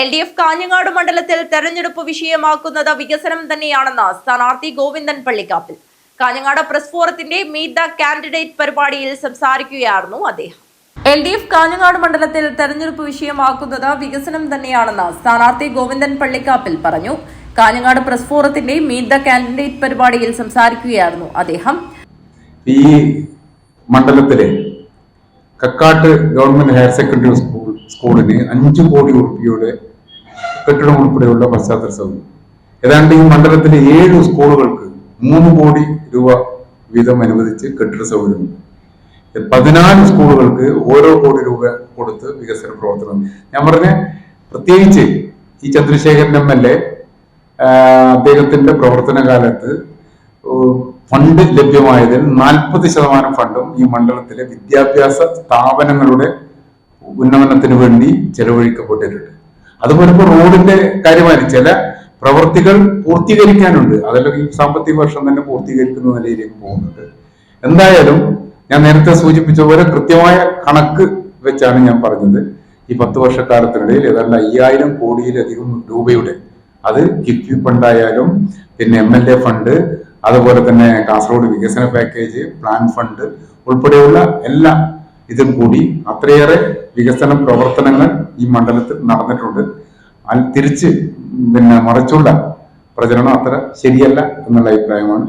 LDF Kanhangad മണ്ഡലത്തിൽ തെരഞ്ഞെടുപ്പ് വിഷയമാക്കുന്നത് വികസനം തന്നെയാണെന്ന് സ്ഥാനാർത്ഥി ഗോവിന്ദൻ പള്ളിക്കാപ്പിൽ. കാഞ്ഞങ്ങാട് പ്രസ് ഫോറത്തിന്റെ മീറ്റ് ദ കാൻഡിഡേറ്റ് പരിപാടിയിൽ സംസാരിക്കുകയായിരുന്നു അദ്ദേഹം. എൽഡിഎഫ് കാഞ്ഞങ്ങാട് മണ്ഡലത്തിൽ തെരഞ്ഞെടുപ്പ് വിഷയമാക്കുന്നത് വികസനം തന്നെയാണെന്ന് സ്ഥാനാർത്ഥി ഗോവിന്ദൻ പള്ളിക്കാപ്പിൽ പറഞ്ഞു. കാഞ്ഞങ്ങാട് പ്രസ് ഫോറത്തിന്റെ മീറ്റ് ദ കാൻഡിഡേറ്റ് പരിപാടിയിൽ സംസാരിക്കുകയായിരുന്നു അദ്ദേഹം. ഈ മണ്ഡലത്തിലെ കക്കാട്ട് ഗവൺമെന്റ് ഹയർ സെക്കൻഡറി സ്കൂളിന് 5 കോടി രൂപയുടെ കെട്ടിടം ഉൾപ്പെടെയുള്ള പശ്ചാത്തല സൗകര്യം. ഏതാണ്ട് ഈ മണ്ഡലത്തിലെ 7 സ്കൂളുകൾക്ക് 3 കോടി രൂപ വീതം അനുവദിച്ച് കെട്ടിട സൗകര്യമുണ്ട്. 14 സ്കൂളുകൾക്ക് ഓരോ കോടി രൂപ കൊടുത്ത് വികസന പ്രവർത്തനം. ഞാൻ പറഞ്ഞ പ്രത്യേകിച്ച് ഈ ചന്ദ്രശേഖരൻ MLA അദ്ദേഹത്തിന്റെ പ്രവർത്തന കാലത്ത് ഫണ്ട് ലഭ്യമായതിൽ 40% ഫണ്ടും ഈ മണ്ഡലത്തിലെ വിദ്യാഭ്യാസ സ്ഥാപനങ്ങളുടെ ഉന്നമനത്തിന് വേണ്ടി ചെലവഴിക്കപ്പെട്ടിട്ടുണ്ട്. അതുപോലെ ഇപ്പോൾ റോഡിന്റെ കാര്യമായി ചില പ്രവൃത്തികൾ പൂർത്തീകരിക്കാനുണ്ട്. അതെല്ലാം ഈ സാമ്പത്തിക വർഷം തന്നെ പൂർത്തീകരിക്കുന്ന നിലയിലേക്ക് പോകുന്നുണ്ട്. എന്തായാലും ഞാൻ നേരത്തെ സൂചിപ്പിച്ച പോലെ കൃത്യമായ കണക്ക് വെച്ചാണ് ഞാൻ പറഞ്ഞത്. ഈ 10 വർഷക്കാലത്തിനിടയിൽ ഏതാണ്ട് 5000 കോടിയിലധികം രൂപയുടെ, അത് കിഫ്ബി ഫണ്ടായാലും പിന്നെ MLA ഫണ്ട്, അതുപോലെ തന്നെ കാസർഗോഡ് വികസന പാക്കേജ്, പ്ലാൻ ഫണ്ട് ഉൾപ്പെടെയുള്ള എല്ലാ ഇതും കൂടി അത്രയേറെ വികസന പ്രവർത്തനങ്ങൾ ഈ മണ്ഡലത്തിൽ നടന്നിട്ടുണ്ട്. തിരിച്ച് മറിച്ചുള്ള പ്രചരണം അത്ര ശരിയല്ല എന്നുള്ള അഭിപ്രായമാണ്.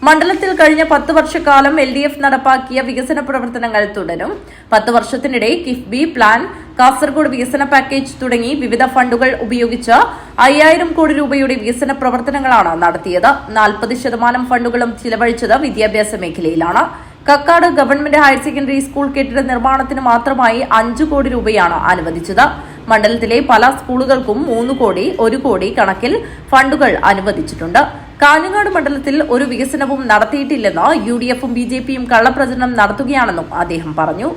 മണ്ഡലത്തിൽ കഴിഞ്ഞ 10 വർഷക്കാലം LDF നടപ്പാക്കിയ വികസന പ്രവർത്തനങ്ങൾ തുടരും. 10 വർഷത്തിനിടെ കിഫ്ബി, പ്ലാൻ, കാസർഗോഡ് വികസന പാക്കേജ് തുടങ്ങി വിവിധ ഫണ്ടുകൾ ഉപയോഗിച്ച് 5000 കോടി രൂപയുടെ വികസന പ്രവർത്തനങ്ങളാണ് നടത്തിയത്. 40% ഫണ്ടുകളും ചിലവഴിച്ചത് വിദ്യാഭ്യാസ മേഖലയിലാണ്. Kakkad government higher secondary school കെട്ടിട നിർമ്മാണത്തിന് മാത്രമായി 5 കോടി രൂപയാണ് അനുവദിച്ചത്. മണ്ഡലത്തിലെ പല സ്കൂളുകൾക്കും 3 കോടി, 1 കോടി കണക്കിൽ ഫണ്ടുകൾ അനുവദിച്ചിട്ടുണ്ട്. കാഞ്ഞങ്ങാട് മണ്ഡലത്തിൽ ഒരു വികസനവും നടത്തിയിട്ടില്ലെന്ന് UDFും BJPയും കള്ളപ്രചരണം നടത്തുകയാണെന്നും അദ്ദേഹം പറഞ്ഞു.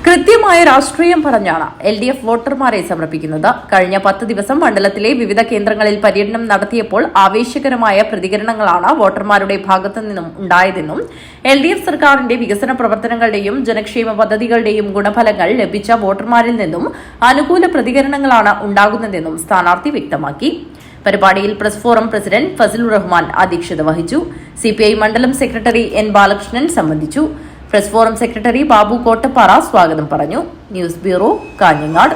കൃത്യമായ രാഷ്ട്രീയം പറഞ്ഞാണ് LDF വോട്ടർമാരെ സമർപ്പിക്കുന്നത്. കഴിഞ്ഞ 10 ദിവസം മണ്ഡലത്തിലെ വിവിധ കേന്ദ്രങ്ങളിൽ പര്യടനം നടത്തിയപ്പോൾ ആവേശകരമായ പ്രതികരണങ്ങളാണ് വോട്ടർമാരുടെ ഭാഗത്തു നിന്നും ഉണ്ടായതെന്നും LDF സർക്കാരിന്റെ വികസന പ്രവർത്തനങ്ങളുടെയും ജനക്ഷേമ പദ്ധതികളുടെയും ഗുണഫലങ്ങൾ ലഭിച്ച വോട്ടർമാരിൽ നിന്നും അനുകൂല പ്രതികരണങ്ങളാണ് ഉണ്ടാകുന്നതെന്നും സ്ഥാനാർത്ഥി വ്യക്തമാക്കി. പരിപാടിയിൽ press forum president Fazlur Rahman അധ്യക്ഷത വഹിച്ചു. CPI മണ്ഡലം സെക്രട്ടറി N ബാലകൃഷ്ണൻ സംബന്ധിച്ചു. Press forum secretary Babu Kottappara സ്വാഗതം പറഞ്ഞു. News bureau, Kanhangad.